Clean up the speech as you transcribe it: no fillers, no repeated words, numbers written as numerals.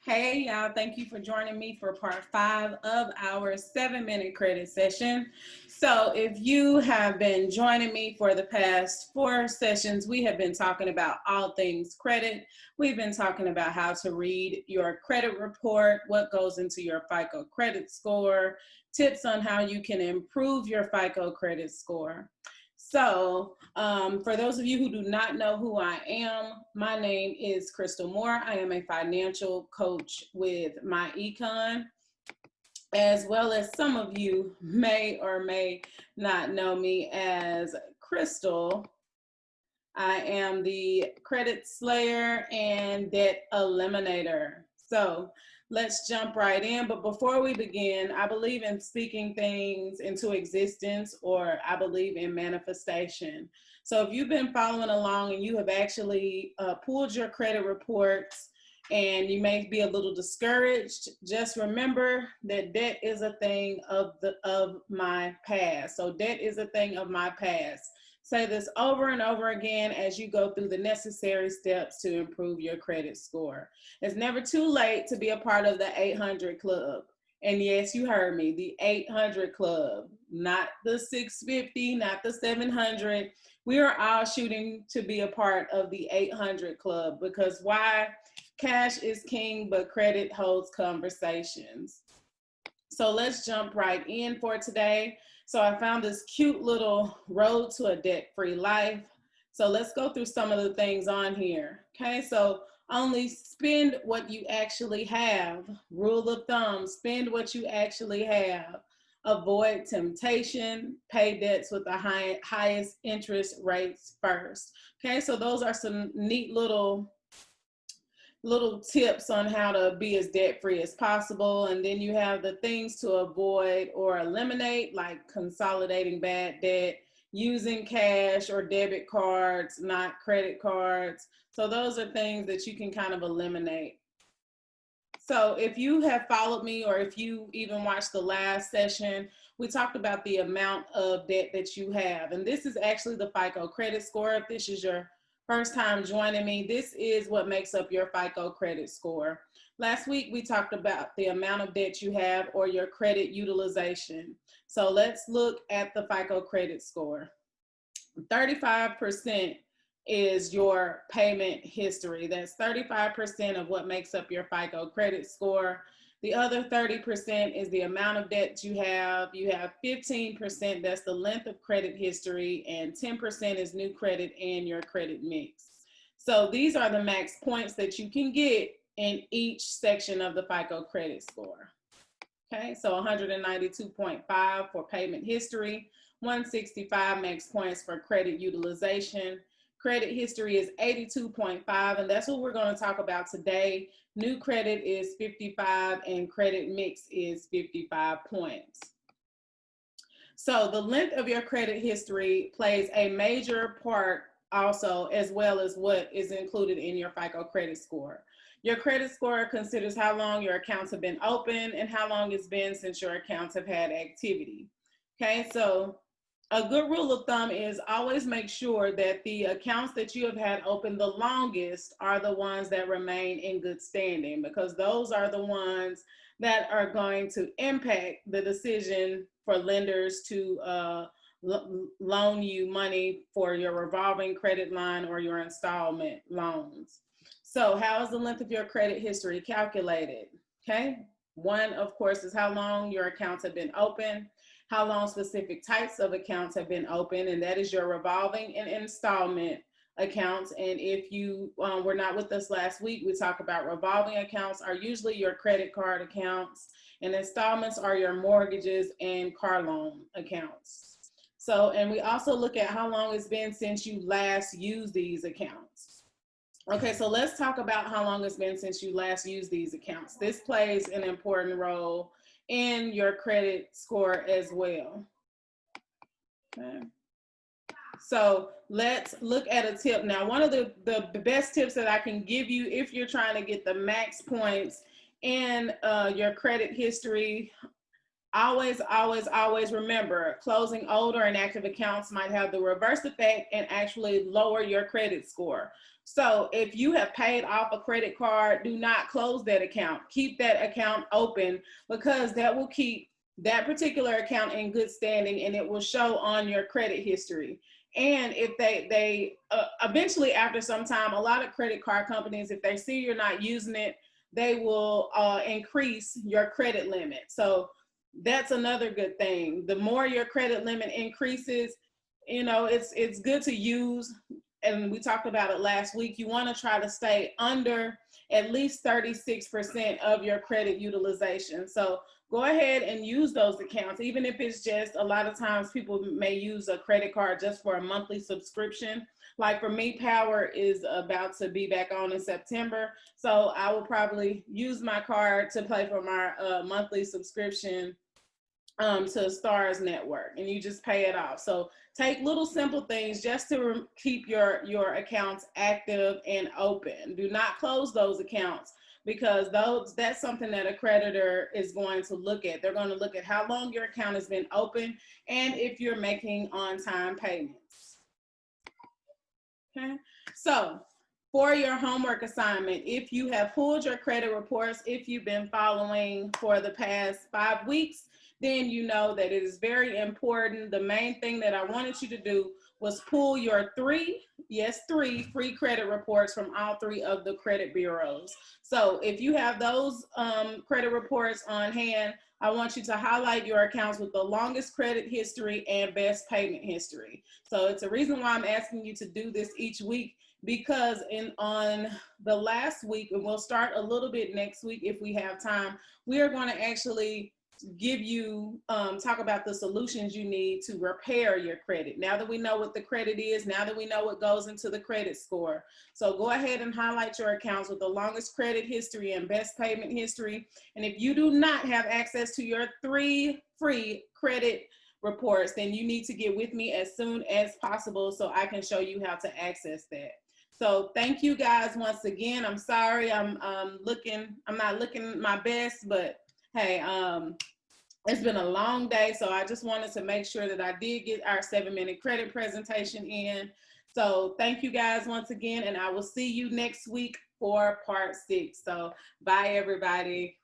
Hey, y'all, thank you for joining me for part 5 of our 7-minute credit session. So, if you have been joining me for the past 4 sessions, we have been talking about all things credit. We've been talking about how to read your credit report, what goes into your FICO credit score, tips on how you can improve your FICO credit score. So, for those of you who do not know who I am, my name is Crystal Moore. I am a financial coach with My Econ, as well as some of you may or may not know me as Crystal. I am the credit slayer and debt eliminator. So let's jump right in. But before we begin, I believe in speaking things into existence, or I believe in manifestation. So if you've been following along and you have actually pulled your credit reports and you may be a little discouraged, just remember that debt is a thing of my past. So debt is a thing of my past. Say this over and over again as you go through the necessary steps to improve your credit score. It's never too late to be a part of the 800 Club. And yes, you heard me, the 800 Club, not the 650, not the 700. We are all shooting to be a part of the 800 Club, because why? Cash is king, but credit holds conversations. So let's jump right in for today. So I found this cute little road to a debt-free life. So let's go through some of the things on here. Okay, so only spend what you actually have. Rule of thumb, spend what you actually have. Avoid temptation, pay debts with the highest interest rates first. Okay, so those are some neat little tips on how to be as debt-free as possible. And then you have the things to avoid or eliminate, like consolidating bad debt, using cash or debit cards, not credit cards. So those are things that you can kind of eliminate. So if you have followed me, or if you even watched the last session, we talked about the amount of debt that you have. And this is actually the FICO credit score. If this is your first time joining me, this is what makes up your FICO credit score. Last week, we talked about the amount of debt you have, or your credit utilization. So let's look at the FICO credit score. 35% is your payment history. That's 35% of what makes up your FICO credit score. The other 30% is the amount of debt you have. You have 15%, that's the length of credit history, and 10% is new credit and your credit mix. So these are the max points that you can get in each section of the FICO credit score. Okay, so 192.5 for payment history, 165 max points for credit utilization. Credit history is 82.5, and that's what we're going to talk about today. New credit is 55, and credit mix is 55 points. So the length of your credit history plays a major part also, as well as what is included in your FICO credit score. Your credit score considers how long your accounts have been open and how long it's been since your accounts have had activity. Okay, so a good rule of thumb is always make sure that the accounts that you have had open the longest are the ones that remain in good standing, because those are the ones that are going to impact the decision for lenders to loan you money for your revolving credit line or your installment loans. So how is the length of your credit history calculated? Okay, one, of course, is how long your accounts have been open, how long specific types of accounts have been open, and that is your revolving and installment accounts. And if you were not with us last week, we talked about revolving accounts are usually your credit card accounts, and installments are your mortgages and car loan accounts. So, and we also look at how long it's been since you last used these accounts. Okay, so let's talk about how long it's been since you last used these accounts. This plays an important role in your credit score as well. Okay. So let's look at a tip. Now, one of the best tips that I can give you if you're trying to get the max points in your credit history, Always, always, always remember, closing older and active accounts might have the reverse effect and actually lower your credit score. So if you have paid off a credit card, do not close that account. Keep that account open, because that will keep that particular account in good standing, and it will show on your credit history. And if they eventually, after some time, a lot of credit card companies, if they see you're not using it, they will increase your credit limit. So that's another good thing. The more your credit limit increases, you know, it's good to use, and we talked about it last week. You want to try to stay under at least 36% of your credit utilization. So go ahead and use those accounts, even if it's just, a lot of times people may use a credit card just for a monthly subscription. Like for me, Power is about to be back on in September. So I will probably use my card to pay for my monthly subscription to Stars Network, and you just pay it off. So take little simple things just to keep your accounts active and open. Do not close those accounts, because that's something that a creditor is going to look at. They're going to look at how long your account has been open and if you're making on-time payments. Okay, so for your homework assignment, if you have pulled your credit reports, if you've been following for the past 5 weeks, then you know that it is very important. The main thing that I wanted you to do was pull your three free credit reports from all 3 of the credit bureaus. So if you have those credit reports on hand, I want you to highlight your accounts with the longest credit history and best payment history. So it's a reason why I'm asking you to do this each week, because on the last week, and we'll start a little bit next week if we have time, we are going to actually give you, talk about the solutions you need to repair your credit. Now that we know what the credit is, now that we know what goes into the credit score. So go ahead and highlight your accounts with the longest credit history and best payment history. And if you do not have access to your 3 free credit reports, then you need to get with me as soon as possible so I can show you how to access that. So thank you guys once again. I'm sorry, I'm not looking my best, but hey, it's been a long day, so I just wanted to make sure that I did get our 7-minute credit presentation in. So thank you guys once again, and I will see you next week for part 6. So bye, everybody.